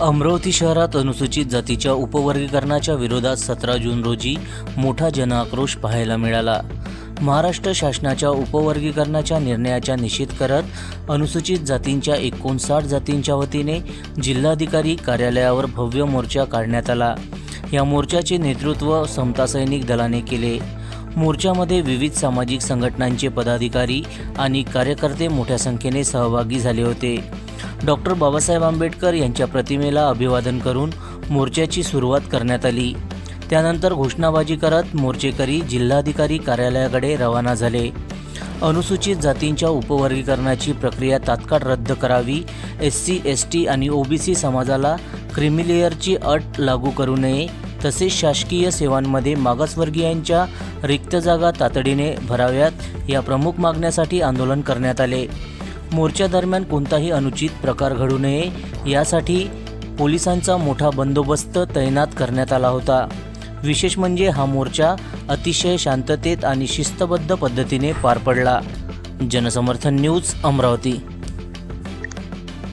अमरावती शहरात अनुसूचित जातीच्या उपवर्गीकरणाच्या विरोधात 17 जून रोजी मोठा जनआक्रोश पाहायला मिळाला। महाराष्ट्र शासनाच्या उपवर्गीकरणाच्या निर्णयाचा निषेध करत अनुसूचित जातींच्या 59 जातींच्या वतीने जिल्हाधिकारी कार्यालयावर भव्य मोर्चा काढण्यात आला। या मोर्चाचे नेतृत्व समता सैनिक दलाने केले। मोर्चामध्ये विविध सामाजिक संघटनांचे पदाधिकारी आणि कार्यकर्ते मोठ्या संख्येने सहभागी झाले होते। डॉक्टर बाबासाहेब आंबेडकर यांच्या प्रतिमेला अभिवादन करून मोर्चाची सुरुवात करण्यात आली। त्यानंतर घोषणाबाजी करत मोर्चेकरी जिल्हाधिकारी कार्यालयाकडे रवाना झाले। अनुसूचित जातींच्या उपवर्गीकरणाची प्रक्रिया तात्काळ रद्द करावी, SC, ST आणि OBC समाजाला क्रिमिलेअरची अट लागू करू नये, तसेच शासकीय सेवांमध्ये मागासवर्गीयांच्या रिक्त जागा तातडीने भराव्यात या प्रमुख मागण्यासाठी आंदोलन करण्यात आले। मोर्चादरम्यान कोणताही अनुचित प्रकार घडू नये यासाठी पोलिसांचा मोठा बंदोबस्त तैनात करण्यात आला होता। विशेष म्हणजे हा मोर्चा अतिशय शांततेत आणि शिस्तबद्ध पद्धतीने पार पडला। जनसमर्थन न्यूज, अमरावती।